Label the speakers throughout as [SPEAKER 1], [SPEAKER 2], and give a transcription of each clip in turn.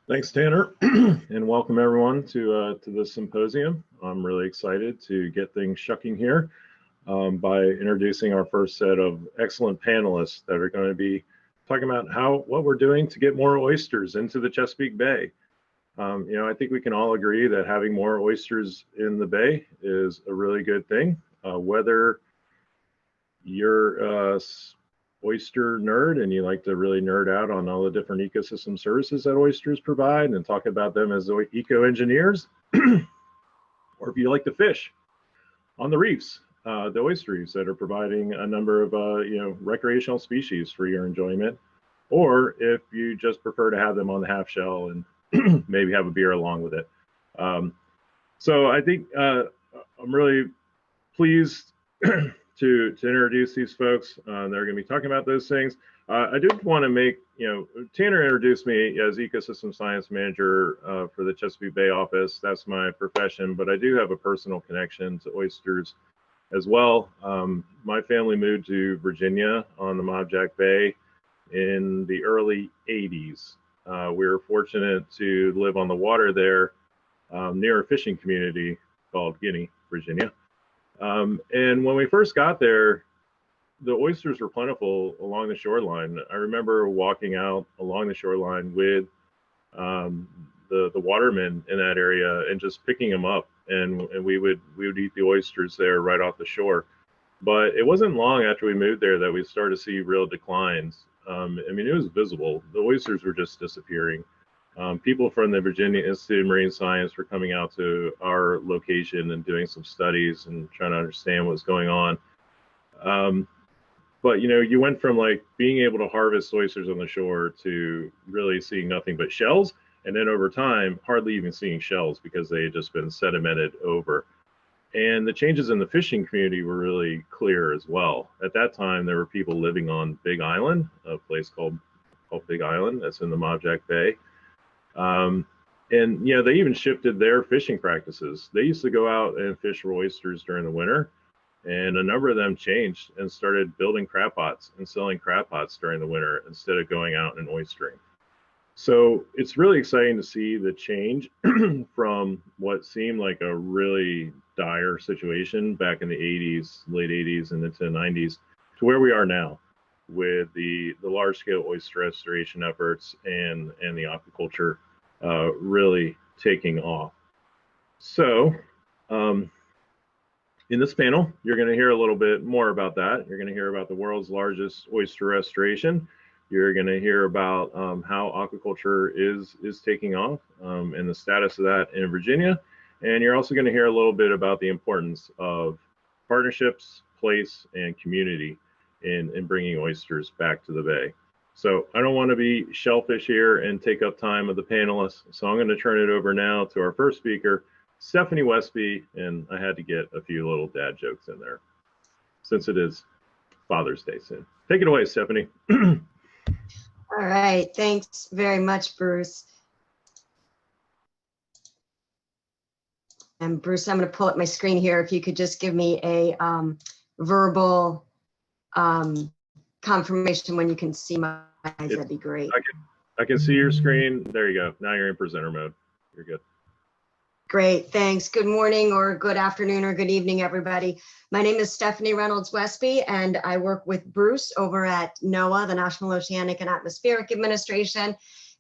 [SPEAKER 1] Thanks, Tanner, and welcome everyone to this symposium. I'm really excited to get things shucking here by introducing our first set of excellent panelists that are going to be talking about what we're doing to get more oysters into the Chesapeake Bay. I think we can all agree that having more oysters in the bay is a really good thing. Whether you're oyster nerd and you like to really nerd out on all the different ecosystem services that oysters provide and talk about them as eco-engineers, or if you like to fish on the reefs, the oyster reefs that are providing a number of recreational species for your enjoyment, or if you just prefer to have them on the half shell and maybe have a beer along with it. So I think I'm really pleased to introduce these folks. They're going to be talking about those things. I did want to make, Tanner introduced me as Ecosystem Science Manager for the Chesapeake Bay office. That's my profession, but I do have a personal connection to oysters as well. My family moved to Virginia on the Mobjack Bay in the early 80s. We were fortunate to live on the water there near a fishing community called Guinea, Virginia. And when we first got there, the oysters were plentiful along the shoreline. I remember walking out along the shoreline with the watermen in that area and just picking them up, and we would eat the oysters there right off the shore. But it wasn't long after we moved there that we started to see real declines. I mean, it was visible. The oysters were just disappearing. People from the Virginia Institute of Marine Science were coming out to our location and doing some studies and trying to understand what's going on. But you went from like being able to harvest oysters on the shore to really seeing nothing but shells, and then over time hardly even seeing shells because they had just been sedimented over. And the changes in the fishing community were really clear as well. At that time, there were people living on Big Island, a place called Big Island that's in the Mobjack Bay. And they even shifted their fishing practices. They used to go out and fish for oysters during the winter, and a number of them changed and started building crab pots and selling crab pots during the winter instead of going out and oystering. So it's really exciting to see the change from what seemed like a really dire situation back in the 80s, late 80s and into the 90s to where we are now with the large-scale oyster restoration efforts and the aquaculture really taking off. So in this panel, you're going to hear a little bit more about that. You're going to hear about the world's largest oyster restoration. You're going to hear about how aquaculture is taking off and the status of that in Virginia. And you're also going to hear a little bit about the importance of partnerships, place, and community in bringing oysters back to the bay. So I don't want to be shellfish here and take up time of the panelists. So I'm going to turn it over now to our first speaker, Stephanie Westby, and I had to get a few little dad jokes in there since it is Father's Day soon. Take it away, Stephanie.
[SPEAKER 2] All right, thanks very much, Bruce. And Bruce, I'm going to pull up my screen here. If you could just give me a verbal confirmation when you can see my eyes, that'd be great.
[SPEAKER 1] I can see your screen. There you go. Now you're in presenter mode. You're good.
[SPEAKER 2] Great, thanks. Good morning or good afternoon or good evening, everybody. My name is Stephanie Reynolds Westby, and I work with Bruce over at NOAA, the National Oceanic and Atmospheric Administration.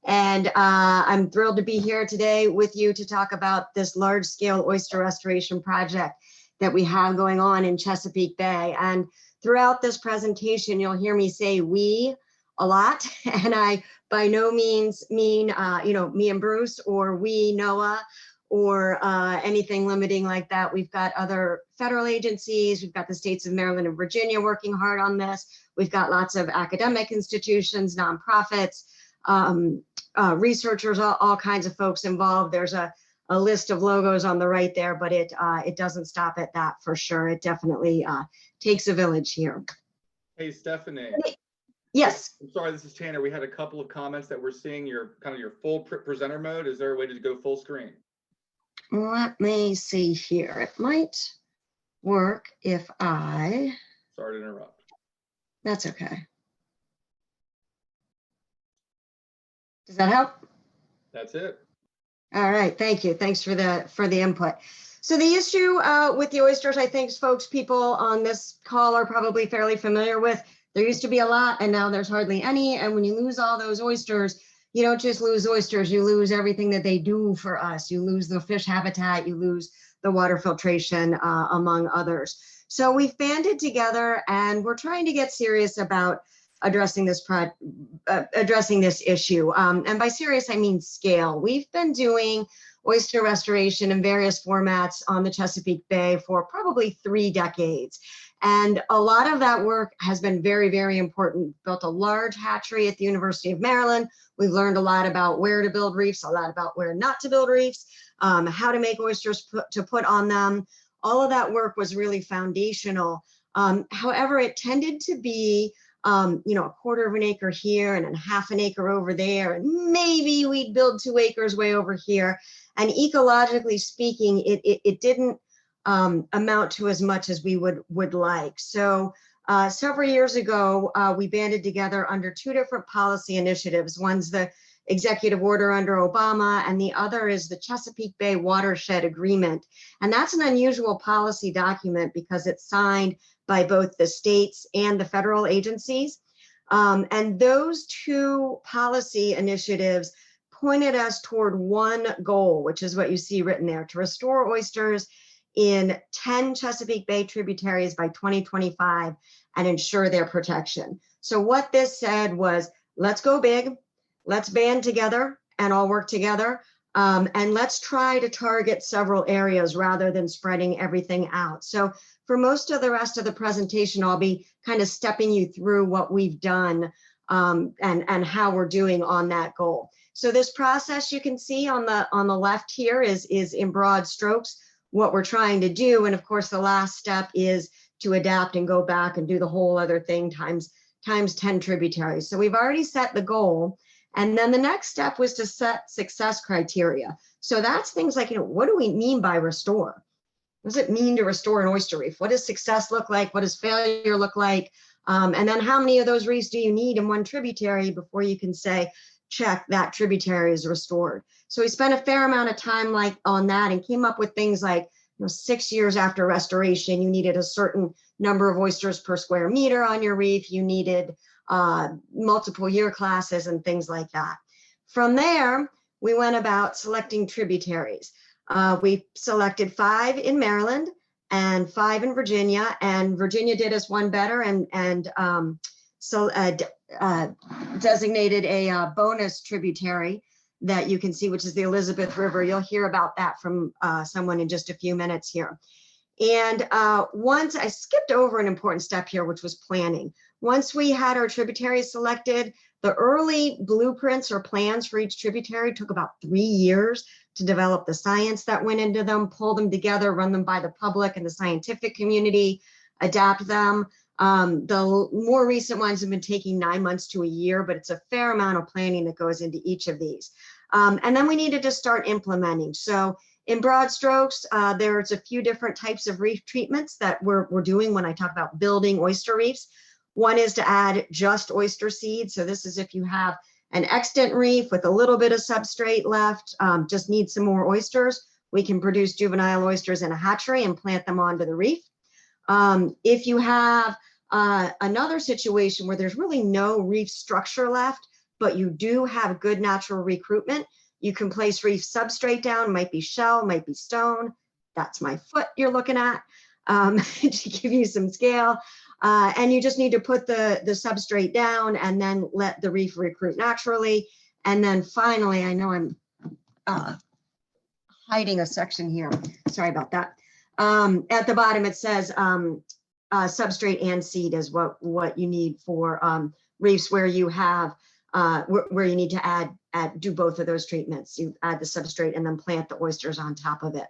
[SPEAKER 2] And I'm thrilled to be here today with you to talk about this large-scale oyster restoration project that we have going on in Chesapeake Bay. And throughout this presentation, you'll hear me say we a lot, and I by no means mean me and Bruce or we NOAA or anything limiting like that. We've got other federal agencies, we've got the states of Maryland and Virginia working hard on this. We've got lots of academic institutions, nonprofits, researchers, all kinds of folks involved. There's a list of logos on the right there, but it doesn't stop at that for sure. It definitely takes a village here.
[SPEAKER 3] Hey, Stephanie.
[SPEAKER 2] Yes.
[SPEAKER 3] I'm sorry, this is Tanner. We had a couple of comments that we're seeing your full presenter mode. Is there a way to go full screen?
[SPEAKER 2] Let me see here. It might work if I.
[SPEAKER 3] Sorry to interrupt.
[SPEAKER 2] That's okay. Does that help?
[SPEAKER 3] That's it.
[SPEAKER 2] All right, thank you. Thanks for the input. So the issue with the oysters, I think folks, people on this call are probably fairly familiar with. There used to be a lot and now there's hardly any. And when you lose all those oysters, you don't just lose oysters, you lose everything that they do for us. You lose the fish habitat, you lose the water filtration, among others. So we've banded together and we're trying to get serious about addressing this issue. And by serious, I mean scale. We've been doing oyster restoration in various formats on the Chesapeake Bay for probably 3 decades. And a lot of that work has been very, very important. Built a large hatchery at the University of Maryland. We've learned a lot about where to build reefs, a lot about where not to build reefs, how to make oysters to put on them. All of that work was really foundational. However, it tended to be a 1/4 of an acre here and a 1/2 an acre over there, and maybe we'd build 2 acres way over here. And ecologically speaking, it didn't amount to as much as we would like. So several years ago, we banded together under 2 different policy initiatives. One's the executive order under Obama, and the other is the Chesapeake Bay Watershed Agreement. And that's an unusual policy document because it's signed by both the states and the federal agencies. And those 2 policy initiatives pointed us toward one goal, which is what you see written there, to restore oysters in 10 Chesapeake Bay tributaries by 2025 and ensure their protection. So what this said was, let's go big, let's band together and all work together, and let's try to target several areas rather than spreading everything out. So for most of the rest of the presentation, I'll be kind of stepping you through what we've done and how we're doing on that goal. So this process you can see on the left here is in broad strokes what we're trying to do. And of course, the last step is to adapt and go back and do the whole other thing times 10 tributaries. So we've already set the goal. And then the next step was to set success criteria. So that's things like, what do we mean by restore? What does it mean to restore an oyster reef? What does success look like? What does failure look like? And then how many of those reefs do you need in one tributary before you can say, check, that tributary is restored? So we spent a fair amount of time on that and came up with things like, 6 years after restoration, you needed a certain number of oysters per square meter on your reef. You needed multiple year classes and things like that. From there, we went about selecting tributaries. We selected 5 in Maryland and 5 in Virginia, and Virginia did us one better and designated a bonus tributary that you can see, which is the Elizabeth River. You'll hear about that from someone in just a few minutes here. And once I skipped over an important step here, which was planning. Once we had our tributaries selected, the early blueprints or plans for each tributary took about 3 years to develop the science that went into them, pull them together, run them by the public and the scientific community, adapt them. The more recent ones have been taking 9 months to a year, but it's a fair amount of planning that goes into each of these. And then we needed to start implementing. So in broad strokes, there's a few different types of reef treatments that we're doing when I talk about building oyster reefs. One is to add just oyster seed. So this is if you have an extant reef with a little bit of substrate left, just need some more oysters, we can produce juvenile oysters in a hatchery and plant them onto the reef. If you have another situation where there's really no reef structure left, but you do have good natural recruitment, you can place reef substrate down, might be shell, might be stone. That's my foot you're looking at to give you some scale. And you just need to put the substrate down and then let the reef recruit naturally. And then finally, I know I'm hiding a section here. Sorry about that. At the bottom, it says substrate and seed is what you need for reefs where you have where you need to do both of those treatments. You add the substrate and then plant the oysters on top of it.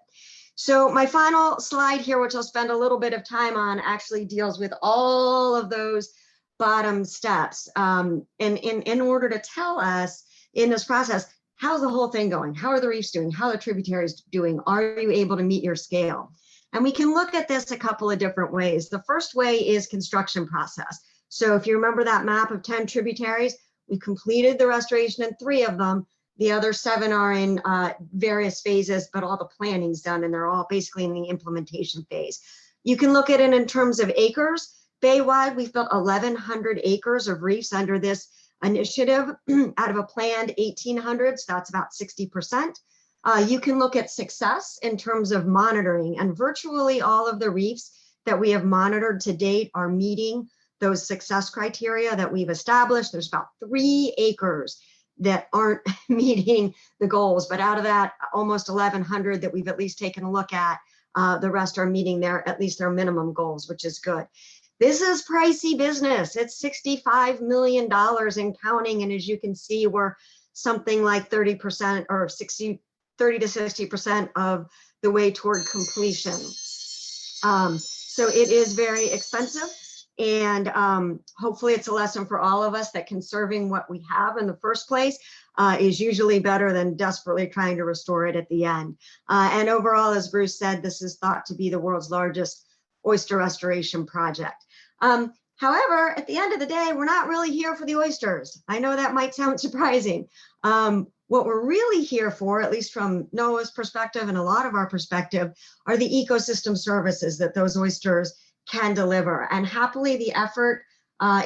[SPEAKER 2] So my final slide here, which I'll spend a little bit of time on, actually deals with all of those bottom steps. In order to tell us in this process, how's the whole thing going? How are the reefs doing? How are the tributaries doing? Are you able to meet your scale? And we can look at this a couple of different ways. The first way is construction process. So if you remember that map of 10 tributaries, we completed the restoration in 3 of them. The other 7 are in various phases, but all the planning's done and they're all basically in the implementation phase. You can look at it in terms of acres. Baywide, we've built 1,100 acres of reefs under this initiative out of a planned 1,800, so that's about 60%. You can look at success in terms of monitoring, and virtually all of the reefs that we have monitored to date are meeting those success criteria that we've established. There's about 3 acres that aren't meeting the goals, but out of that almost 1,100 that we've at least taken a look at, the rest are meeting at least their minimum goals, which is good. This is pricey business. It's $65 million and counting, and as you can see, we're something like 30% or 30 to 60% of the way toward completion. So it is very expensive, and hopefully it's a lesson for all of us that conserving what we have in the first place is usually better than desperately trying to restore it at the end. And overall, as Bruce said, this is thought to be the world's largest oyster restoration project. However, at the end of the day, we're not really here for the oysters. I know that might sound surprising. What we're really here for, at least from NOAA's perspective and a lot of our perspective, are the ecosystem services that those oysters can deliver. And happily, the effort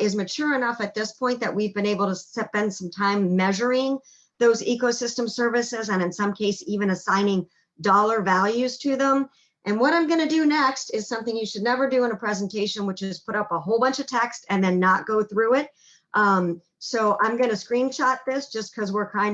[SPEAKER 2] is mature enough at this point that we've been able to spend some time measuring those ecosystem services, and in some case, even assigning dollar values to them. And what I'm going to do next is something you should never do in a presentation, which is put up a whole bunch of text and then not go through it. So I'm going to screenshot this just because we're I'm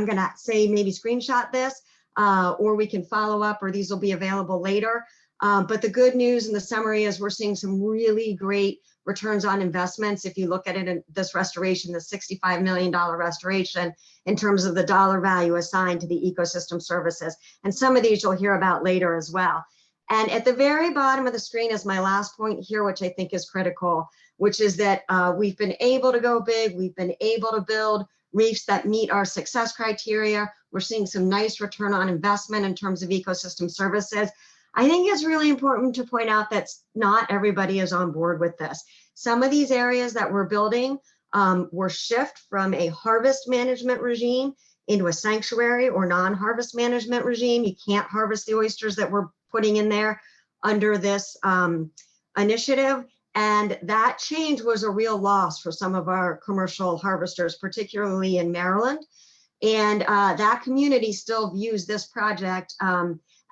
[SPEAKER 2] going to say maybe screenshot this, or we can follow up, or these will be available later. But the good news in the summary is we're seeing some really great returns on investments. If you look at it in this restoration, the $65 million restoration, in terms of the dollar value assigned to the ecosystem services. And some of these you'll hear about later as well. And at the very bottom of the screen is my last point here, which I think is critical, which is that we've been able to go big. We've been able to build reefs that meet our success criteria. We're seeing some nice return on investment in terms of ecosystem services. I think it's really important to point out that not everybody is on board with this. Some of these areas that we're building were shift from a harvest management regime into a sanctuary or non-harvest management regime. You can't harvest the oysters that we're putting in there under this initiative. And that change was a real loss for some of our commercial harvesters, particularly in Maryland. And that community still views this project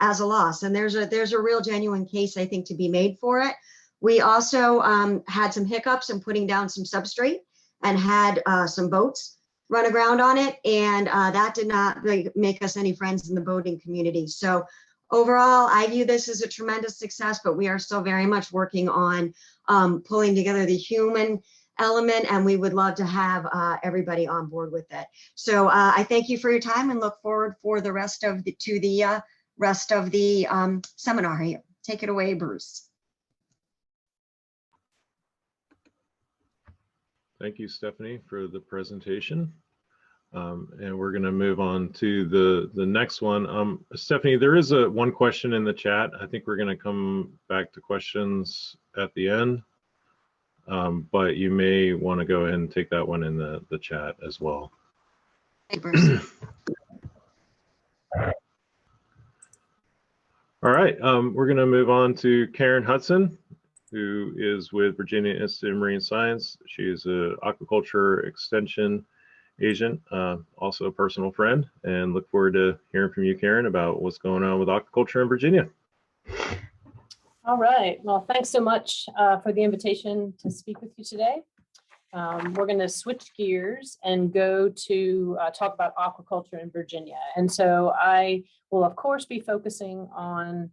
[SPEAKER 2] as a loss. And there's a real genuine case, I think, to be made for it. We also had some hiccups in putting down some substrate and had some boats run aground on it. And that did not really make us any friends in the boating community. So overall, I view this as a tremendous success, but we are still very much working on pulling together the human element, and we would love to have everybody on board with it. So I thank you for your time and look forward for the rest of the seminar here. Take it away, Bruce.
[SPEAKER 1] Thank you, Stephanie, for the presentation. And we're going to move on to the next one. Stephanie, there is one question in the chat. I think we're going to come back to questions at the end, but you may want to go ahead and take that one in the chat as well.
[SPEAKER 2] Hey, Bruce.
[SPEAKER 1] All right, we're going to move on to Karen Hudson, who is with Virginia Institute of Marine Science. She is an aquaculture extension agent, also a personal friend, and look forward to hearing from you, Karen, about what's going on with aquaculture in Virginia.
[SPEAKER 4] All right, well, thanks so much for the invitation to speak with you today. We're going to switch gears and go to talk about aquaculture in Virginia. And so I will, of course, be focusing on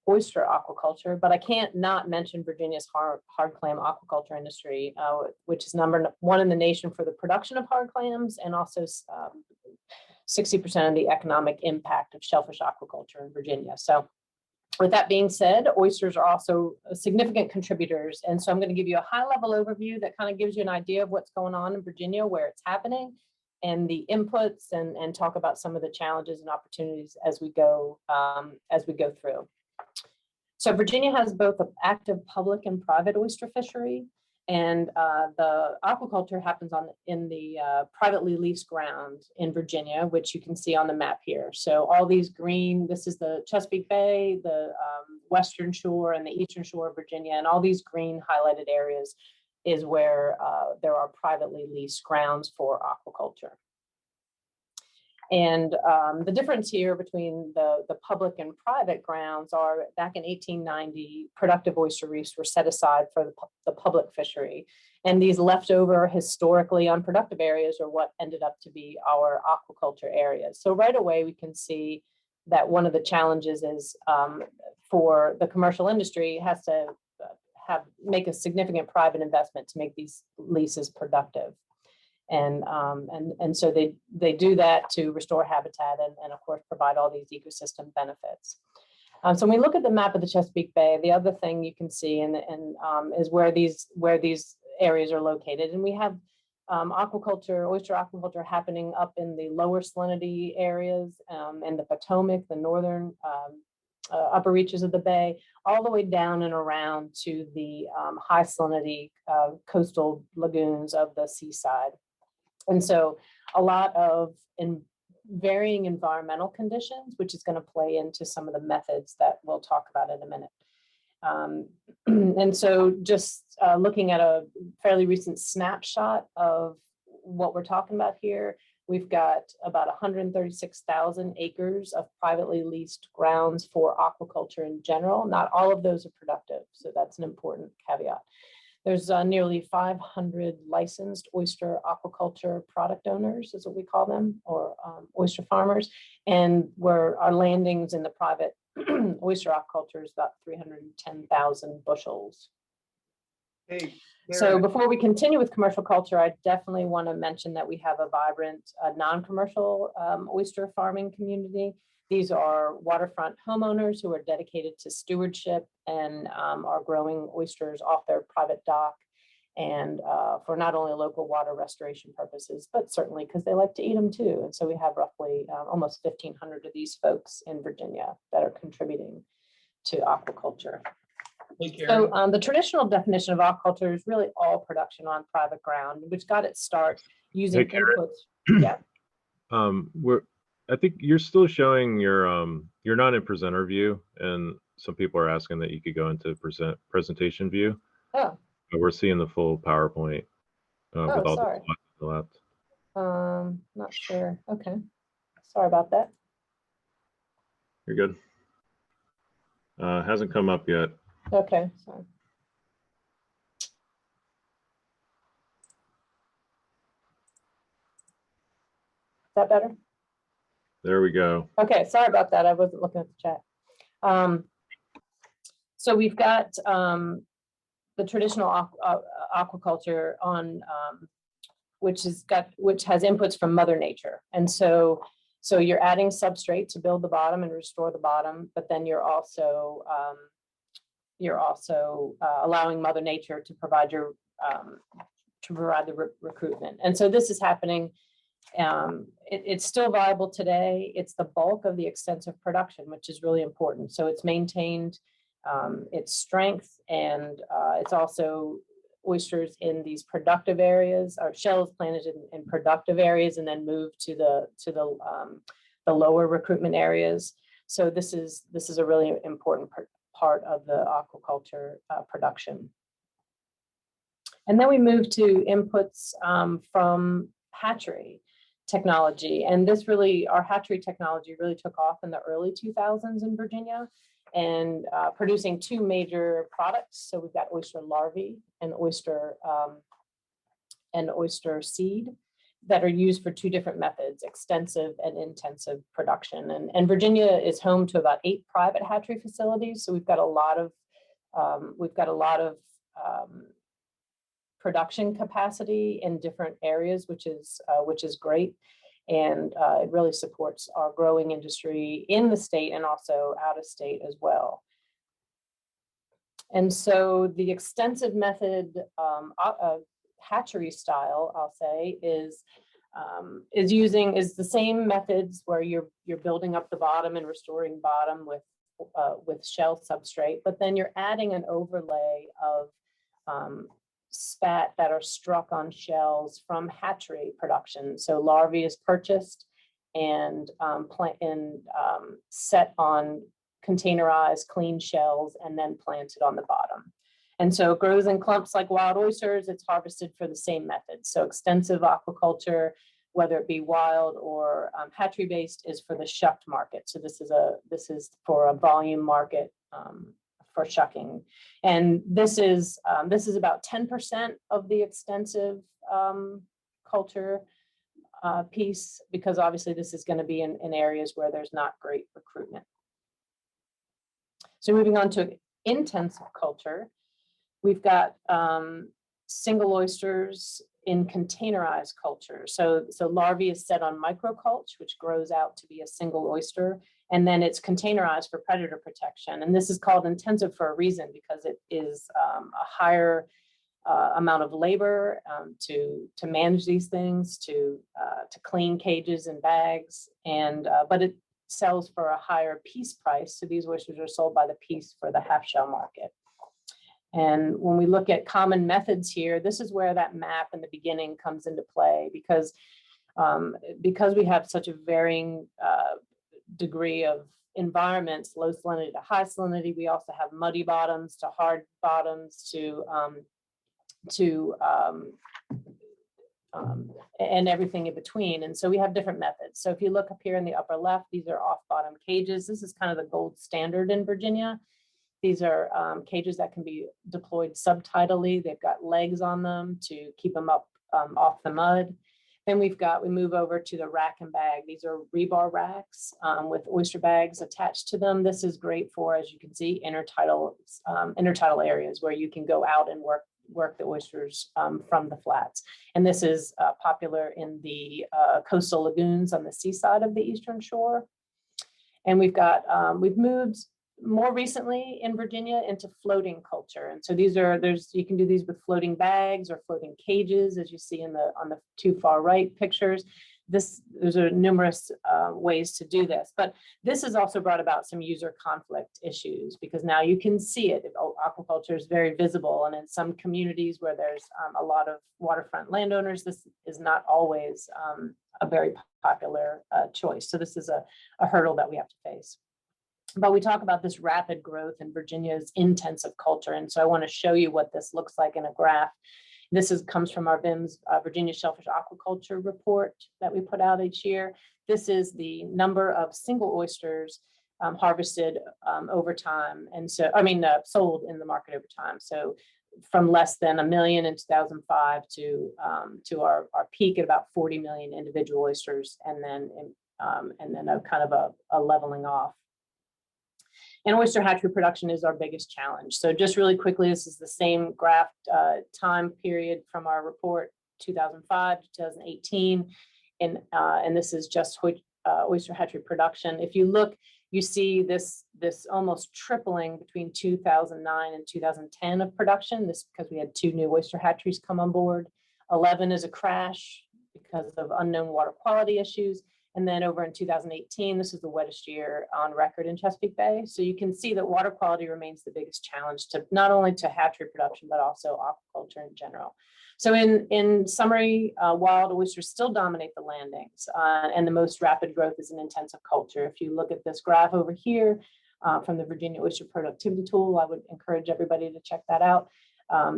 [SPEAKER 4] oyster aquaculture, but I can't not mention Virginia's hard clam aquaculture industry, which is #1 in the nation for the production of hard clams, and also 60% of the economic impact of shellfish aquaculture in Virginia. So with that being said, oysters are also significant contributors. And so I'm going to give you a high-level overview that kind of gives you an idea of what's going on in Virginia, where it's happening, and the inputs, and talk about some of the challenges and opportunities as we go through. So Virginia has both an active public and private oyster fishery, And the aquaculture happens in the privately leased ground in Virginia, which you can see on the map here. So all these green, this is the Chesapeake Bay, the western shore and the eastern shore of Virginia, and all these green highlighted areas is where there are privately leased grounds for aquaculture. And the difference here between the public and private grounds are back in 1890, productive oyster reefs were set aside for the public fishery. And these leftover historically unproductive areas are what ended up to be our aquaculture areas. So right away, we can see that one of the challenges is for the commercial industry has to make a significant private investment to make these leases productive. And so they do that to restore habitat and of course provide all these ecosystem benefits. So when we look at the map of the Chesapeake Bay, the other thing you can see is where these areas are located, and we have oyster aquaculture happening up in the lower salinity areas and the Potomac, the northern upper reaches of the bay, all the way down and around to the high salinity coastal lagoons of the seaside. And so a lot of varying environmental conditions, which is going to play into some of the methods that we'll talk about in a minute. And so just looking at a fairly recent snapshot of what we're talking about here, we've got about 136,000 acres of privately leased grounds for aquaculture in general. Not all of those are productive, so that's an important caveat. There's nearly 500 licensed oyster aquaculture product owners, is what we call them, or oyster farmers. And where our landings in the private oyster aquaculture is about 310,000 bushels.
[SPEAKER 3] Hey,
[SPEAKER 4] so before we continue with commercial culture, I definitely want to mention that we have a vibrant non-commercial oyster farming community. These are waterfront homeowners who are dedicated to stewardship and are growing oysters off their private dock and for not only local water restoration purposes, but certainly because they like to eat them too. And so we have roughly almost 1,500 of these folks in Virginia that are contributing to aquaculture.
[SPEAKER 3] hey,
[SPEAKER 4] So the traditional definition of aquaculture is really all production on private ground, which got its start using inputs. Yeah.
[SPEAKER 1] I think you're still showing you're not in presenter view, and some people are asking that you could go into presentation view.
[SPEAKER 4] Oh.
[SPEAKER 1] But we're seeing the full PowerPoint with all
[SPEAKER 4] sorry.
[SPEAKER 1] the slides on the left.
[SPEAKER 4] Not sure. Okay. Sorry about that.
[SPEAKER 1] You're good. Hasn't come up yet.
[SPEAKER 4] Okay. Sorry. Is that better?
[SPEAKER 1] There we go.
[SPEAKER 4] Okay, sorry about that. I wasn't looking at the chat. So we've got the traditional aquaculture on which has inputs from Mother Nature, and so you're adding substrate to build the bottom and restore the bottom, but then you're also allowing Mother Nature to provide the recruitment, and so this is happening. It's still viable today. It's the bulk of the extensive production, which is really important. So it's maintained its strength, and it's also oysters in these productive areas, or shells planted in productive areas, and then moved to the lower recruitment areas. So this is a really important part of the aquaculture production. And then we move to inputs from hatchery technology. And our hatchery technology really took off in the early 2000s in Virginia, and producing two major products. So we've got oyster larvae and oyster seed that are used for two different methods, extensive and intensive production. And Virginia is home to about 8 private hatchery facilities. So we've got a lot of production capacity in different areas, which is great. And it really supports our growing industry in the state and also out of state as well. And so the extensive method hatchery style, I'll say, is the same methods where you're building up the bottom and restoring bottom with shell substrate, but then you're adding an overlay of spat that are struck on shells from hatchery production. So larvae is purchased and set on containerized clean shells and then planted on the bottom. And so it grows in clumps like wild oysters. It's harvested for the same method. So extensive aquaculture, whether it be wild or hatchery based, is for the shucked market. So this is for a volume market for shucking, and this is about 10% of the extensive culture piece, because obviously this is going to be in areas where there's not great recruitment. So moving on to intensive culture, we've got single oysters in containerized culture. So larvae is set on microculture, which grows out to be a single oyster, and then it's containerized for predator protection. And this is called intensive for a reason, because it is a higher amount of labor to manage these things, to clean cages and bags, and but it sells for a higher piece price. So these oysters are sold by the piece for the half shell market. And when we look at common methods here, this is where that map in the beginning comes into play, because we have such a varying degree of environments, low salinity to high salinity. We also have muddy bottoms to hard bottoms and everything in between. And so we have different methods. So if you look up here in the upper left, these are off bottom cages. This is kind of the gold standard in Virginia. These are cages that can be deployed subtidally. They've got legs on them to keep them up off the mud. Then we move over to the rack and bag. These are rebar racks with oyster bags attached to them. This is great for, as you can see, intertidal areas where you can go out and work the oysters from the flats. And this is popular in the coastal lagoons on the seaside of the eastern shore. And we've moved more recently in Virginia into floating culture. And so you can do these with floating bags or floating cages, as you see on the two far right pictures. There's numerous ways to do this, but this has also brought about some user conflict issues, because now you can see it. Aquaculture is very visible, and in some communities where there's a lot of waterfront landowners, this is not always a very popular choice. So this is a hurdle that we have to face. But we talk about this rapid growth in Virginia's intensive culture, and so I want to show you what this looks like in a graph. This comes from our VIMS Virginia Shellfish Aquaculture report that we put out each year. This is the number of single oysters harvested over time, and so sold in the market over time. So from less than 1 million in 2005 to our peak at about 40 million individual oysters, and then a kind of a leveling off. And oyster hatchery production is our biggest challenge. So just really quickly, this is the same graph time period from our report, 2005 to 2018. And this is just oyster hatchery production. If you look, you see this almost tripling between 2009 and 2010 of production. This because we had 2 new oyster hatcheries come on board. 11 is a crash because of unknown water quality issues. And then over in 2018, this is the wettest year on record in Chesapeake Bay. So you can see that water quality remains the biggest challenge to not only to hatchery production, but also aquaculture in general. So in summary, wild oysters still dominate the landings, and the most rapid growth is in intensive culture. If you look at this graph over here from the Virginia Oyster Productivity Tool, I would encourage everybody to check that out.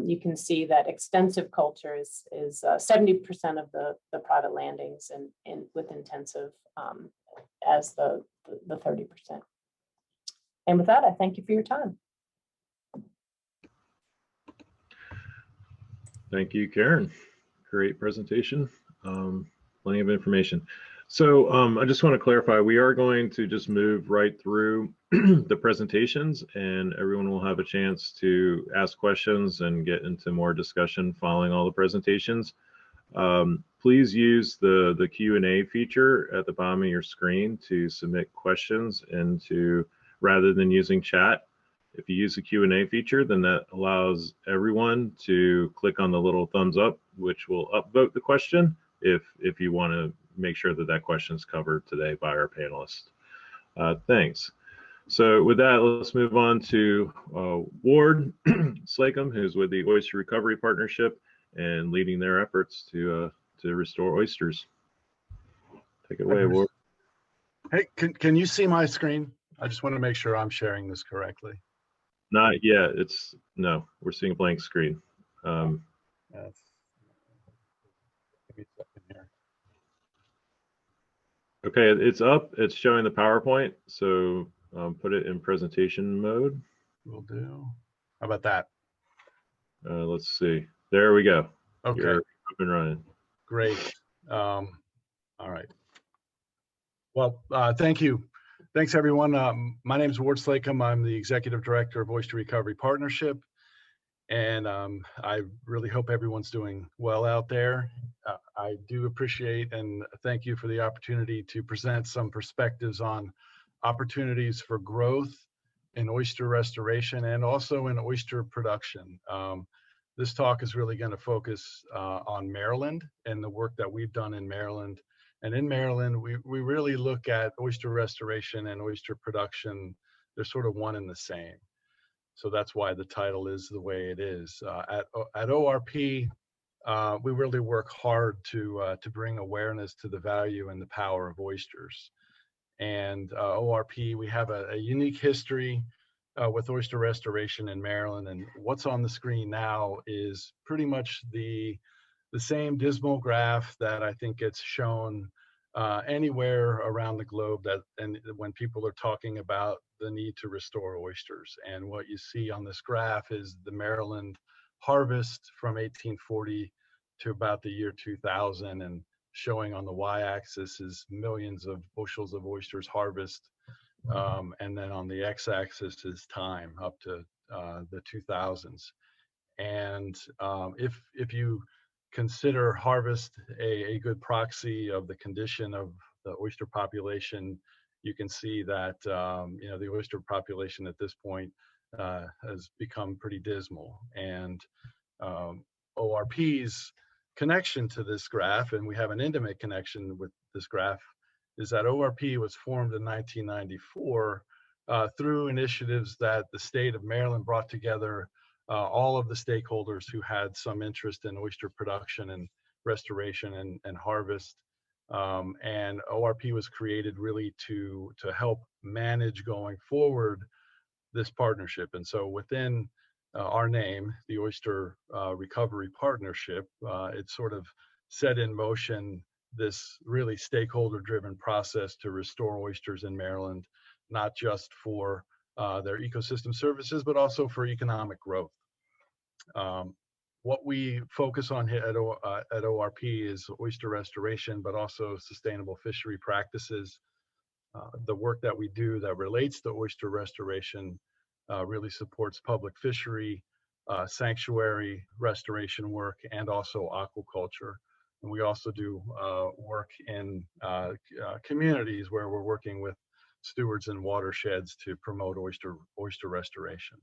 [SPEAKER 4] You can see that extensive culture is 70% of the private landings and with intensive as the 30%. And with that, I thank you for your time.
[SPEAKER 1] Thank you, Karen. Great presentation. Plenty of information. So I just want to clarify, we are going to just move right through the presentations, and everyone will have a chance to ask questions and get into more discussion following all the presentations. Please use the Q&A feature at the bottom of your screen to submit questions rather than using chat. If you use the Q&A feature, then that allows everyone to click on the little thumbs up, which will upvote the question if you want to make sure that question is covered today by our panelists. Thanks. So with that, let's move on to Ward Slacum, who's with the Oyster Recovery Partnership and leading their efforts to restore oysters. Take it away, Ward.
[SPEAKER 5] Hey, can you see my screen? I just want to make sure I'm sharing this correctly.
[SPEAKER 1] Not yet. No, we're seeing a blank screen.
[SPEAKER 5] Yes. Give me a second here.
[SPEAKER 1] Okay, it's up. It's showing the PowerPoint. So put it in presentation mode.
[SPEAKER 5] Will do. How about that?
[SPEAKER 1] Let's see. There we go.
[SPEAKER 5] Okay.
[SPEAKER 1] You're up and running.
[SPEAKER 5] Great. All right. Well, thank you. Thanks, everyone. My name is Ward Slacum. I'm the Executive Director of Oyster Recovery Partnership. And I really hope everyone's doing well out there. I do appreciate and thank you for the opportunity to present some perspectives on opportunities for growth in oyster restoration and also in oyster production. This talk is really going to focus on Maryland and the work that we've done in Maryland. And in Maryland, we really look at oyster restoration and oyster production. They're sort of one and the same. So that's why the title is the way it is. At ORP, we really work hard to bring awareness to the value and the power of oysters. And ORP, we have a unique history with oyster restoration in Maryland. And what's on the screen now is pretty much the same dismal graph that I think gets shown anywhere around the globe and when people are talking about the need to restore oysters. And what you see on this graph is the Maryland harvest from 1840 to about the year 2000, and showing on the y-axis is millions of bushels of oysters harvest, and then on the x-axis is time up to the 2000s. And if you consider harvest a good proxy of the condition of the oyster population, you can see that the oyster population at this point has become pretty dismal. And ORP's connection to this graph, and we have an intimate connection with this graph, is that ORP was formed in 1994 through initiatives that the state of Maryland brought together all of the stakeholders who had some interest in oyster production and restoration and harvest. And ORP was created really to help manage going forward this partnership. And so within our name, the Oyster Recovery Partnership, it sort of set in motion this really stakeholder-driven process to restore oysters in Maryland, not just for their ecosystem services, but also for economic growth. What we focus on here at ORP is oyster restoration, but also sustainable fishery practices. The work that we do that relates to oyster restoration really supports public fishery, sanctuary restoration work, and also aquaculture. And we also do work in communities where we're working with stewards and watersheds to promote oyster restoration.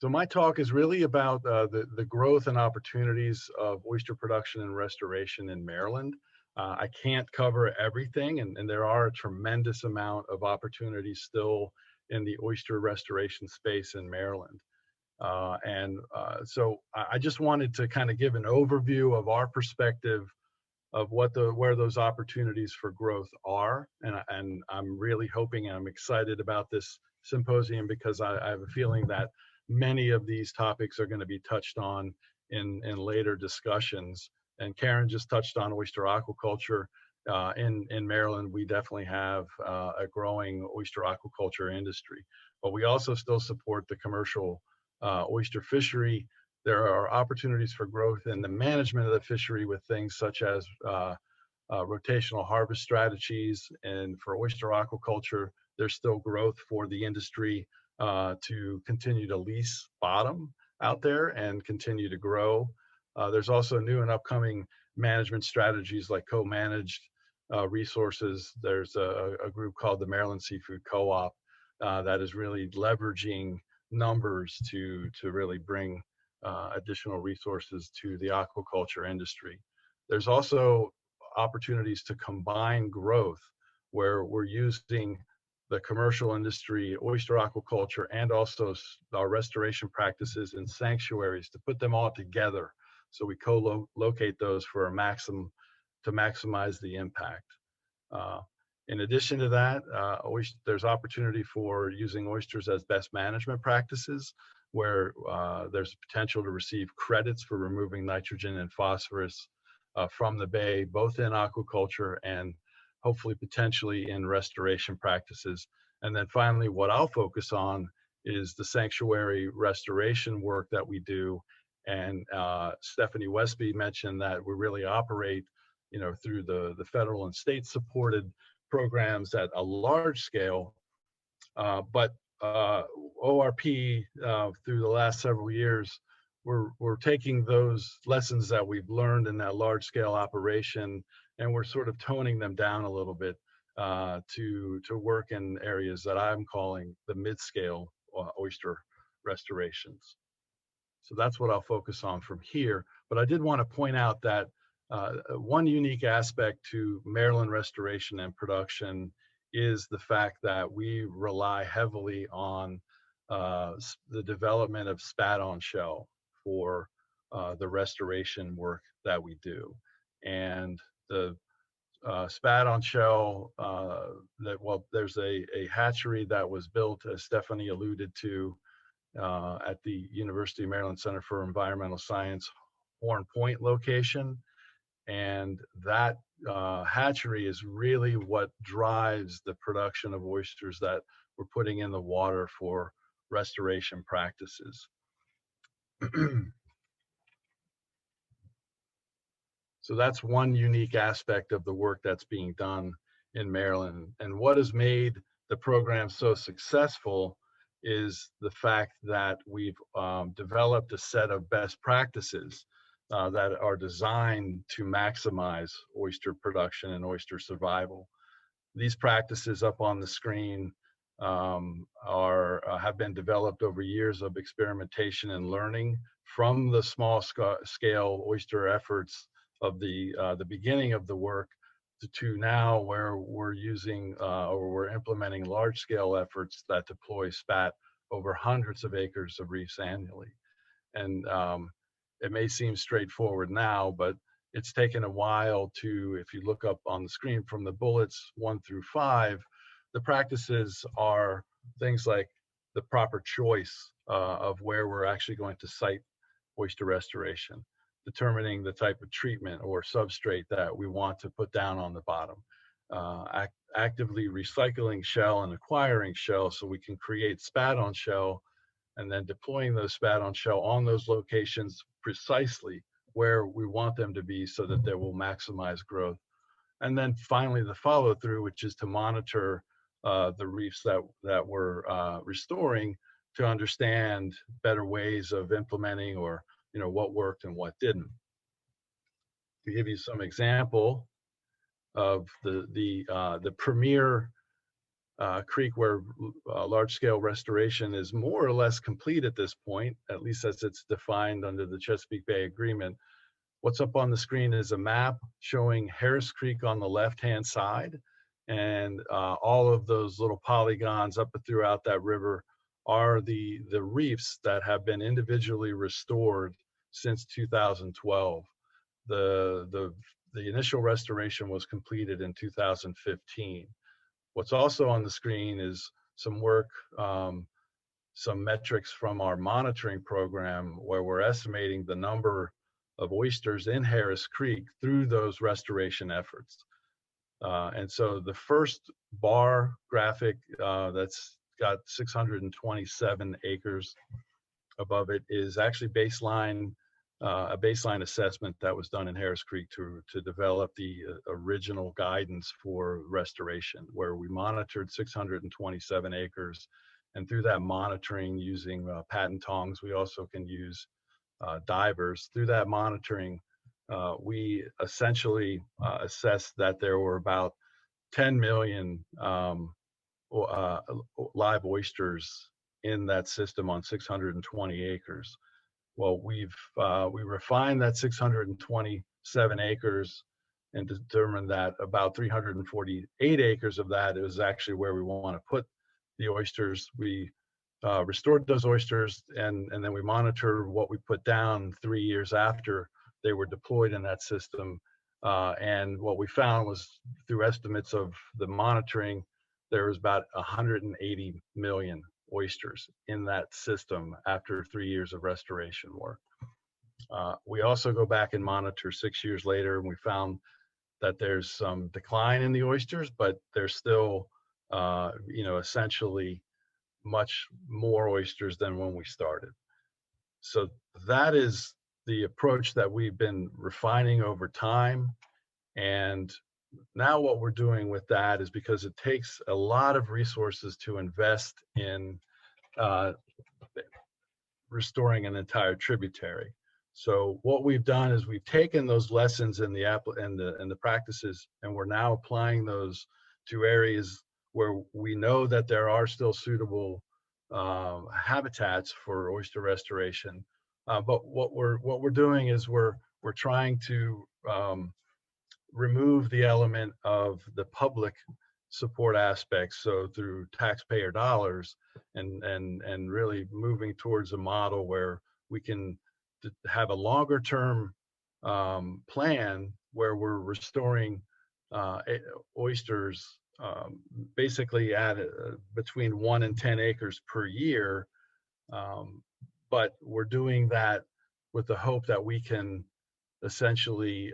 [SPEAKER 5] So my talk is really about the growth and opportunities of oyster production and restoration in Maryland. I can't cover everything, and there are a tremendous amount of opportunities still in the oyster restoration space in Maryland. So I just wanted to kind of give an overview of our perspective of where those opportunities for growth are. And I'm really hoping and I'm excited about this symposium because I have a feeling that many of these topics are going to be touched on in later discussions. And Karen just touched on oyster aquaculture. In Maryland, we definitely have a growing oyster aquaculture industry, but we also still support the commercial oyster fishery. There are opportunities for growth in the management of the fishery with things such as rotational harvest strategies. And for oyster aquaculture, there's still growth for the industry to continue to lease bottom out there and continue to grow. There's also new and upcoming management strategies like co-managed resources. There's a group called the Maryland Seafood Co-op that is really leveraging numbers to really bring additional resources to the aquaculture industry. There's also opportunities to combine growth where we're using the commercial industry, oyster aquaculture, and also our restoration practices and sanctuaries to put them all together. So we co-locate those for a to maximize the impact. In addition to that, there's opportunity for using oysters as best management practices, where there's potential to receive credits for removing nitrogen and phosphorus from the bay, both in aquaculture and hopefully potentially in restoration practices. And then finally, what I'll focus on is the sanctuary restoration work that we do. And Stephanie Westby mentioned that we really operate, through the federal and state supported programs at a large scale, but ORP through the last several years, we're taking those lessons that we've learned in that large scale operation, and we're sort of toning them down a little bit to work in areas that I'm calling the mid-scale oyster restorations. So that's what I'll focus on from here. But I did want to point out that one unique aspect to Maryland restoration and production is the fact that we rely heavily on the development of spat-on shell for the restoration work that we do. And the spat-on shell, there's a hatchery that was built, as Stephanie alluded to, at the University of Maryland Center for Environmental Science Horn Point location. And that hatchery is really what drives the production of oysters that we're putting in the water for restoration practices. So that's one unique aspect of the work that's being done in Maryland. And what has made the program so successful is the fact that we've developed a set of best practices that are designed to maximize oyster production and oyster survival. These practices up on the screen have been developed over years of experimentation and learning from the small scale oyster efforts of the beginning of the work to now, where we're using or we're implementing large scale efforts that deploy spat over hundreds of acres of reefs annually. And it may seem straightforward now, but it's taken a while to, if you look up on the screen from the bullets 1 through 5, the practices are things like the proper choice of where we're actually going to site oyster restoration, determining the type of treatment or substrate that we want to put down on the bottom, actively recycling shell and acquiring shell so we can create spat-on shell, and then deploying those spat-on shell on those locations precisely where we want them to be so that they will maximize growth. And then finally, the follow-through, which is to monitor the reefs that we're restoring to understand better ways of implementing, or what worked and what didn't. To give you some example of the premier creek where large-scale restoration is more or less complete at this point, at least as it's defined under the Chesapeake Bay Agreement. What's up on the screen is a map showing Harris Creek on the left-hand side, and all of those little polygons up throughout that river are the reefs that have been individually restored since 2012. The initial restoration was completed in 2015. What's also on the screen is some work, some metrics from our monitoring program, where we're estimating the number of oysters in Harris Creek through those restoration efforts. And so the first bar graphic that's got 627 acres above it is actually a baseline assessment that was done in Harris Creek to develop the original guidance for restoration, where we monitored 627 acres. And through that monitoring, using patent tongs, we also can use divers. Through that monitoring, we essentially assessed that there were about 10 million live oysters in that system on 620 acres. Well, we refined that 627 acres and determined that about 348 acres of that is actually where we want to put the oysters. We restored those oysters, and then we monitor what we put down 3 years after they were deployed in that system. And what we found was, through estimates of the monitoring, there was about 180 million oysters in that system after 3 years of restoration work. We also go back and monitor 6 years later, and we found that there's some decline in the oysters, but there's still, essentially much more oysters than when we started. So that is the approach that we've been refining over time. And now what we're doing with that is, because it takes a lot of resources to invest in restoring an entire tributary. So what we've done is we've taken those lessons in the practices, and we're now applying those to areas where we know that there are still suitable habitats for oyster restoration. But what we're doing is we're trying to remove the element of the public support aspects, so through taxpayer dollars, and really moving towards a model where we can have a longer term plan where we're restoring oysters basically at between 1 and 10 acres per year. But we're doing that with the hope that we can essentially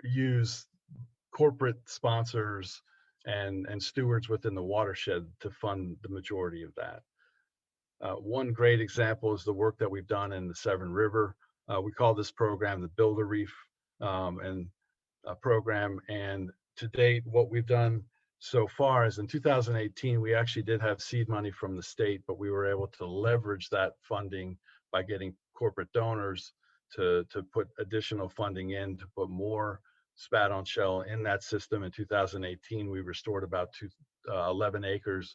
[SPEAKER 5] use corporate sponsors and stewards within the watershed to fund the majority of that. One great example is the work that we've done in the Severn River. We call this program the Build a Reef program. And to date, what we've done so far is, in 2018, we actually did have seed money from the state, but we were able to leverage that funding by getting corporate donors to put additional funding in to put more spat on shell in that system. In 2018, we restored about 11 acres,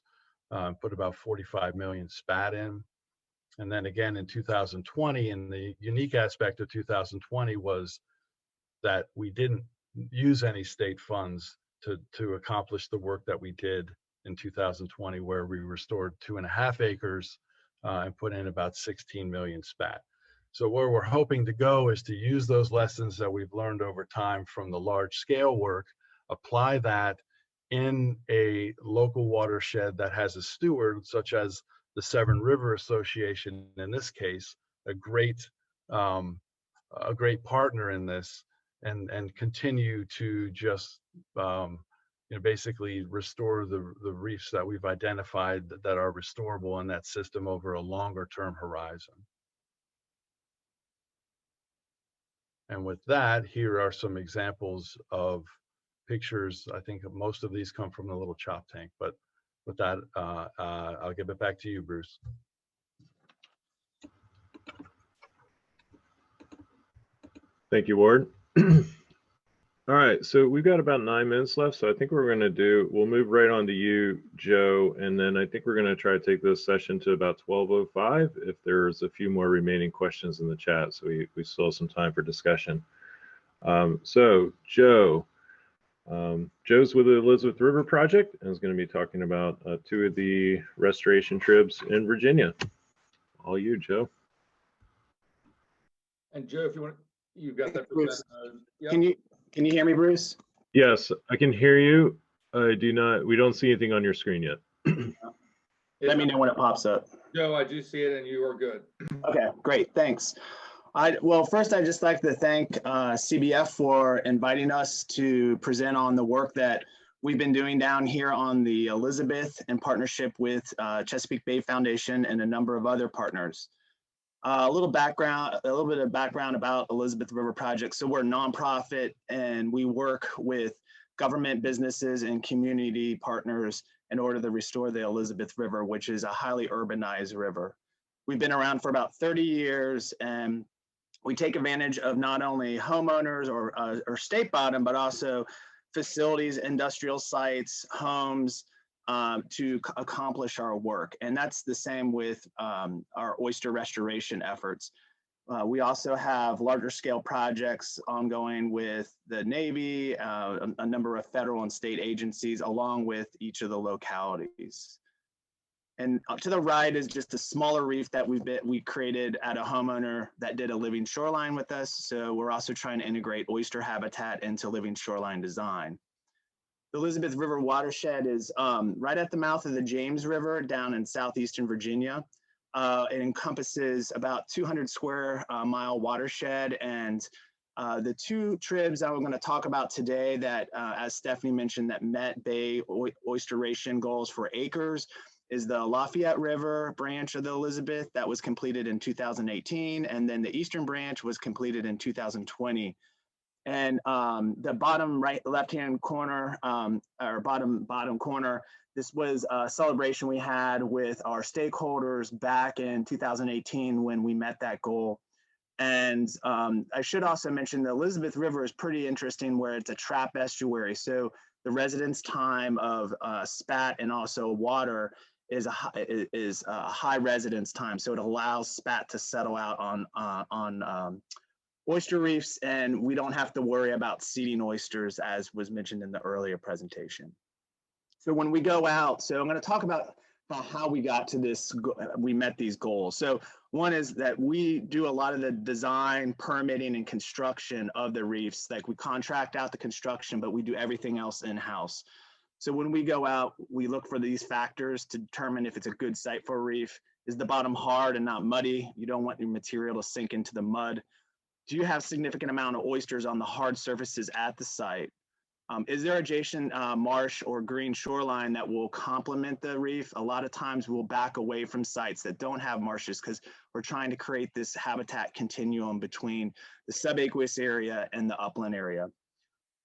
[SPEAKER 5] put about 45 million spat in. And then again in 2020, and the unique aspect of 2020 was that we didn't use any state funds to accomplish the work that we did in 2020, where we restored 2.5 acres and put in about 16 million spat. So where we're hoping to go is to use those lessons that we've learned over time from the large scale work, apply that in a local watershed that has a steward, such as the Severn River Association, in this case, a great partner in this, and continue to just basically restore the reefs that we've identified that are restorable in that system over a longer term horizon. And with that, here are some examples of pictures. I think most of these come from the little chop tank, but with that, I'll give it back to you, Bruce.
[SPEAKER 1] Thank you, Ward. All right, so we've got about 9 minutes left. So I think we'll move right on to you, Joe. And then I think we're going to try to take this session to about 12:05 if there's a few more remaining questions in the chat. So we still have some time for discussion. So Joe, Joe's with the Elizabeth River Project and is going to be talking about 2 of the restoration trips in Virginia. All you, Joe.
[SPEAKER 3] And Joe, if you want, you've got that.
[SPEAKER 6] Yep. Can you hear me, Bruce?
[SPEAKER 1] Yes, I can hear you. We don't see anything on your screen yet.
[SPEAKER 6] Let me know when it pops up.
[SPEAKER 3] Joe, I do see it and you are good.
[SPEAKER 6] Okay, great, thanks. Well, first I'd just like to thank CBF for inviting us to present on the work that we've been doing down here on the Elizabeth in partnership with Chesapeake Bay Foundation and a number of other partners. A little bit of background about Elizabeth River Project. So we're a nonprofit and we work with government, businesses, and community partners in order to restore the Elizabeth River, which is a highly urbanized river. We've been around for about 30 years and we take advantage of not only homeowners or state bottom, but also facilities, industrial sites, homes, to accomplish our work. And that's the same with our oyster restoration efforts. We also have larger scale projects ongoing with the Navy, a number of federal and state agencies, along with each of the localities. And to the right is just a smaller reef that we created at a homeowner that did a living shoreline with us. So we're also trying to integrate oyster habitat into living shoreline design. The Elizabeth River watershed is right at the mouth of the James River down in southeastern Virginia. It encompasses about 200 square mile watershed, and the two tribs that we're going to talk about today that, as Stephanie mentioned, that met Bay Oyster ration goals for acres is the Lafayette River branch of the Elizabeth that was completed in 2018, and then the eastern branch was completed in 2020. And the bottom left-hand corner, or bottom corner, this was a celebration we had with our stakeholders back in 2018 when we met that goal. And I should also mention the Elizabeth River is pretty interesting, where it's a trap estuary. So the residence time of spat and also water is a high residence time. So it allows spat to settle out on oyster reefs, and we don't have to worry about seeding oysters, as was mentioned in the earlier presentation. So when we go out, so I'm going to talk about how we got to this, we met these goals. So one is that we do a lot of the design, permitting, and construction of the reefs. Like, we contract out the construction, but we do everything else in-house. So when we go out, we look for these factors to determine if it's a good site for a reef. Is the bottom hard and not muddy? You don't want your material to sink into the mud. Do you have significant amount of oysters on the hard surfaces at the site? Is there adjacent marsh or green shoreline that will complement the reef? A lot of times we'll back away from sites that don't have marshes because we're trying to create this habitat continuum between the subaqueous area and the upland area.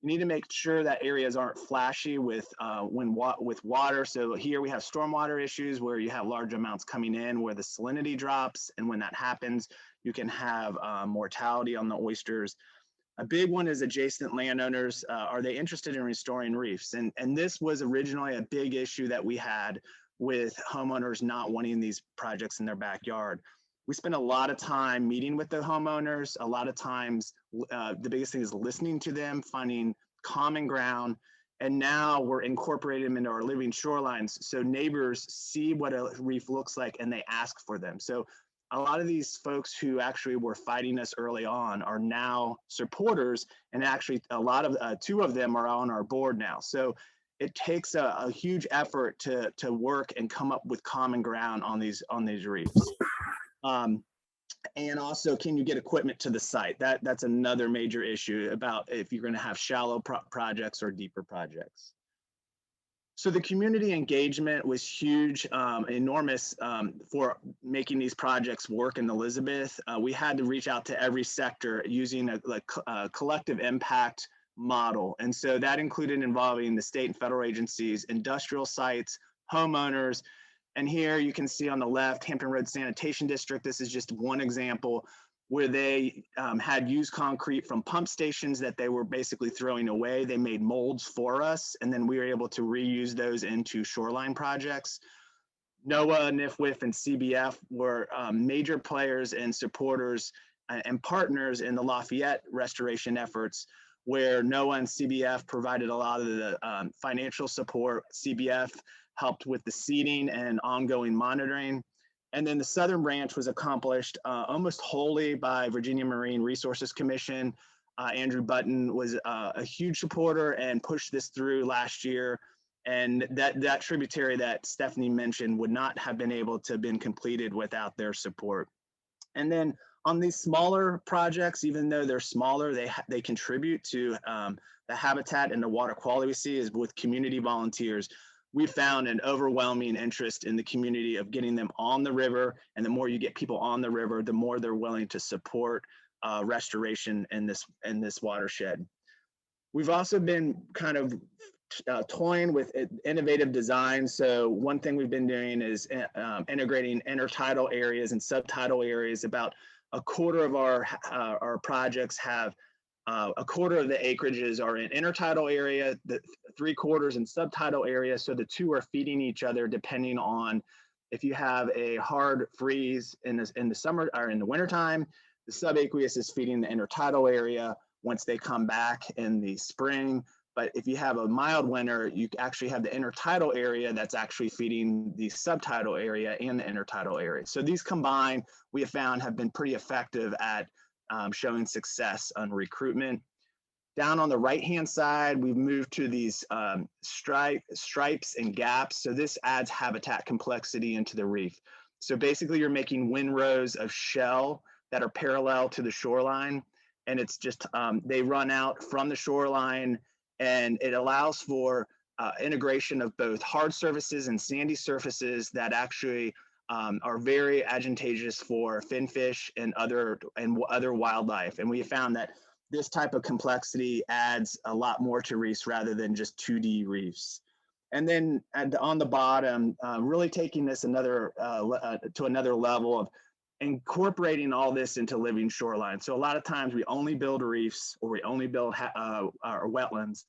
[SPEAKER 6] You need to make sure that areas aren't flashy with water. So here we have stormwater issues where you have large amounts coming in where the salinity drops. And when that happens, you can have mortality on the oysters. A big one is adjacent landowners. Are they interested in restoring reefs? And this was originally a big issue that we had with homeowners not wanting these projects in their backyard. We spent a lot of time meeting with the homeowners. A lot of times, the biggest thing is listening to them, finding common ground. And now we're incorporating them into our living shorelines. So neighbors see what a reef looks like and they ask for them. So a lot of these folks who actually were fighting us early on are now supporters, and actually a lot of two of them are on our board now. So it takes a huge effort to work and come up with common ground on these reefs. And also, can you get equipment to the site? That's another major issue about if you're going to have shallow projects or deeper projects. So the community engagement was huge, enormous for making these projects work in Elizabeth. We had to reach out to every sector using a collective impact model. And so that included involving the state and federal agencies, industrial sites, homeowners. And here you can see on the left, Hampton Roads Sanitation District. This is just one example where they had used concrete from pump stations that they were basically throwing away. They made molds for us, and then we were able to reuse those into shoreline projects. NOAA, NIFWIF, and CBF were major players and supporters and partners in the Lafayette restoration efforts, where NOAA and CBF provided a lot of the financial support. CBF helped with the seeding and ongoing monitoring. And then the southern branch was accomplished almost wholly by Virginia Marine Resources Commission. Andrew Button was a huge supporter and pushed this through last year. And that tributary that Stephanie mentioned would not have been able to have been completed without their support. And then on these smaller projects, even though they're smaller, they contribute to the habitat and the water quality we see is with community volunteers. We found an overwhelming interest in the community of getting them on the river. And the more you get people on the river, the more they're willing to support restoration in this watershed. We've also been kind of toying with innovative design. So one thing we've been doing is integrating intertidal areas and subtidal areas. About a quarter of our projects have a quarter of the acreages are in intertidal area, the 3/4 in subtidal area. So the two are feeding each other depending on if you have a hard freeze in the summer or in the wintertime, The subaqueous is feeding the intertidal area once they come back in the spring. But if you have a mild winter, you actually have the intertidal area that's actually feeding the subtidal area and the intertidal area. So these combined, we have found, have been pretty effective at showing success on recruitment. Down on the right-hand side, we've moved to these stripes and gaps. So this adds habitat complexity into the reef. So basically you're making windrows of shell that are parallel to the shoreline. And it's just, they run out from the shoreline, and it allows for integration of both hard surfaces and sandy surfaces that actually are very advantageous for finfish and other wildlife. And we have found that this type of complexity adds a lot more to reefs rather than just 2D reefs. And then on the bottom, really taking this to another level of incorporating all this into living shoreline. So a lot of times we only build reefs, or we only build our wetlands.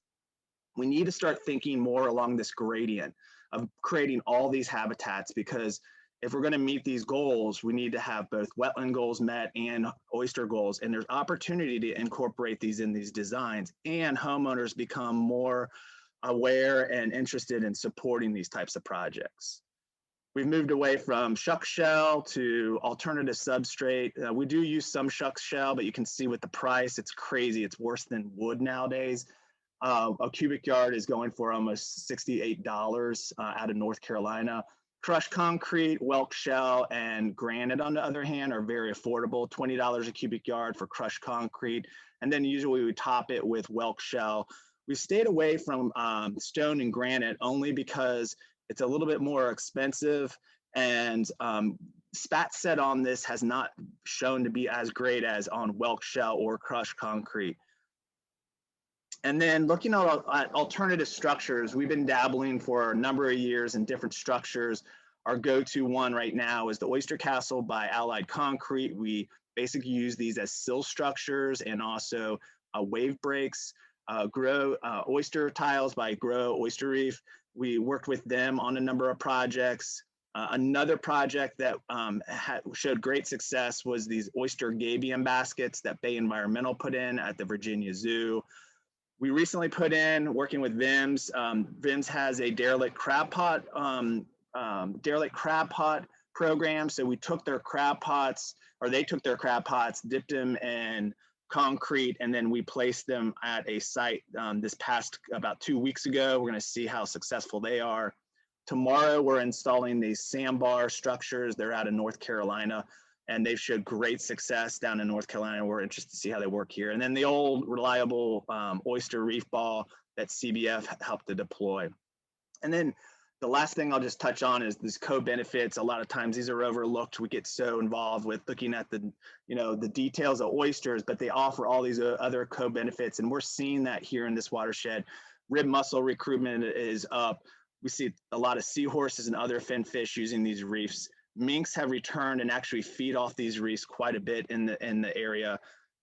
[SPEAKER 6] We need to start thinking more along this gradient of creating all these habitats, because if we're going to meet these goals, we need to have both wetland goals met and oyster goals. And there's opportunity to incorporate these in these designs, and homeowners become more aware and interested in supporting these types of projects. We've moved away from shuck shell to alternative substrate. We do use some shuck shell, but you can see with the price, it's crazy. It's worse than wood nowadays. A cubic yard is going for almost $68 out of North Carolina. Crushed concrete, whelk shell, and granite, on the other hand, are very affordable. $20 a cubic yard for crushed concrete. And then usually we top it with whelk shell. We stayed away from stone and granite only because it's a little bit more expensive, and spat set on this has not shown to be as great as on whelk shell or crushed concrete. And then looking at alternative structures, we've been dabbling for a number of years in different structures. Our go-to one right now is the Oyster Castle by Allied Concrete. We basically use these as sill structures and also wave breaks. Grow Oyster Tiles by Grow Oyster Reef. We worked with them on a number of projects. Another project that showed great success was these oyster gabion baskets that Bay Environmental put in at the Virginia Zoo. We recently put in, working with VIMS. VIMS has a derelict crab pot program. So we took their crab pots, or they took their crab pots, dipped them in concrete, and then we placed them at a site this past about 2 weeks ago. We're going to see how successful they are. Tomorrow, we're installing these sandbar structures. They're out of North Carolina, and they've showed great success down in North Carolina. We're interested to see how they work here. And then the old reliable oyster reef ball that CBF helped to deploy. And then the last thing I'll just touch on is these co-benefits. A lot of times these are overlooked. We get so involved with looking at the details of oysters, but they offer all these other co-benefits. And we're seeing that here in this watershed. Rib mussel recruitment is up. We see a lot of seahorses and other fin fish using these reefs. Minks have returned and actually feed off these reefs quite a bit in the area.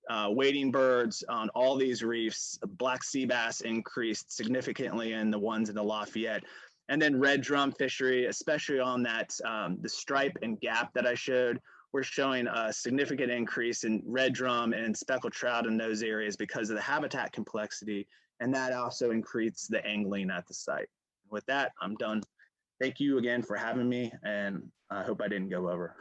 [SPEAKER 6] Wading birds on all these reefs. Black sea bass increased significantly in the ones in the Lafayette. And then red drum fishery, especially on that the stripe and gap that I showed, we're showing a significant increase in red drum and speckled trout in those areas because of the habitat complexity, and that also increases the angling at the site. With that, I'm done. Thank you again for having me, and I hope I didn't go over.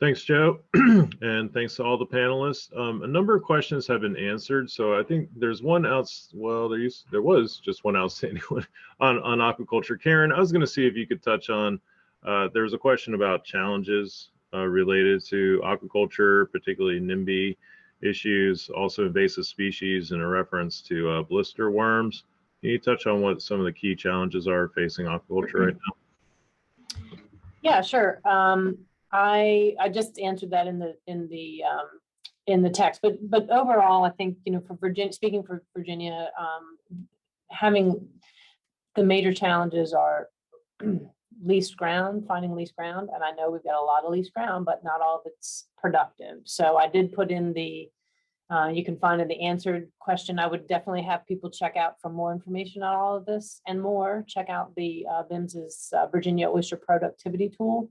[SPEAKER 1] Thanks, Joe. And thanks to all the panelists. A number of questions have been answered. So I think there's one there was just one outstanding one on aquaculture. Karen, I was going to see if you could touch on, there was a question about challenges related to aquaculture, particularly NIMBY issues, also invasive species, and a reference to blister worms. Can you touch on what some of the key challenges are facing aquaculture right now?
[SPEAKER 4] Yeah, sure. I just answered that in the text, but overall, I think, for Virginia, speaking for Virginia, having the major challenges are leased ground, finding leased ground, and I know we've got a lot of leased ground, but not all of it's productive. So I did put in you can find in the answered question. I would definitely have people check out for more information on all of this and more. Check out the VIMS's Virginia Oyster Productivity Tool.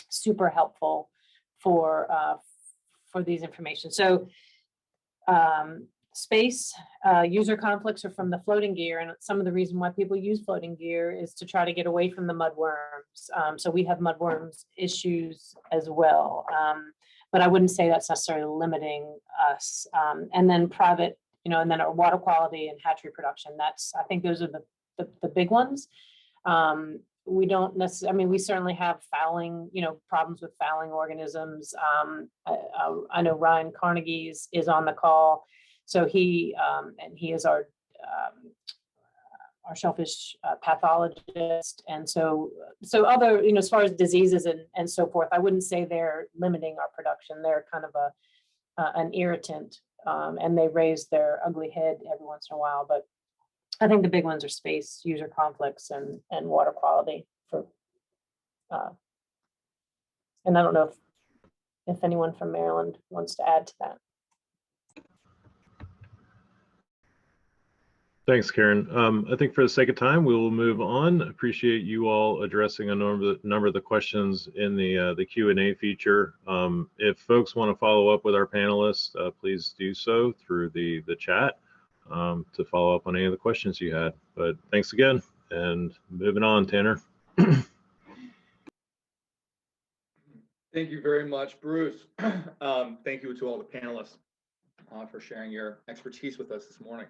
[SPEAKER 4] Super helpful for for these information. So space user conflicts are from the floating gear, and some of the reason why people use floating gear is to try to get away from the mudworms. So we have mudworms issues as well, but I wouldn't say that's necessarily limiting us. And then private, and then our water quality and hatchery production. I think those are the big ones. We don't necessarily, we certainly have fouling, problems with fouling organisms. I know Ryan Carnegie is on the call. So he is our shellfish pathologist. And so other, as far as diseases and so forth, I wouldn't say they're limiting our production. They're kind of an irritant, and they raise their ugly head every once in a while. But I think the big ones are space, user conflicts, and water quality. And I don't know if anyone from Maryland wants to add to that.
[SPEAKER 1] Thanks, Karen. I think for the sake of time, we will move on. Appreciate you all addressing a number of the questions in the Q&A feature. If folks want to follow up with our panelists, please do so through the chat to follow up on any of the questions you had. But thanks again, and moving on, Tanner.
[SPEAKER 3] Thank you very much, Bruce. Thank you to all the panelists for sharing your expertise with us this morning.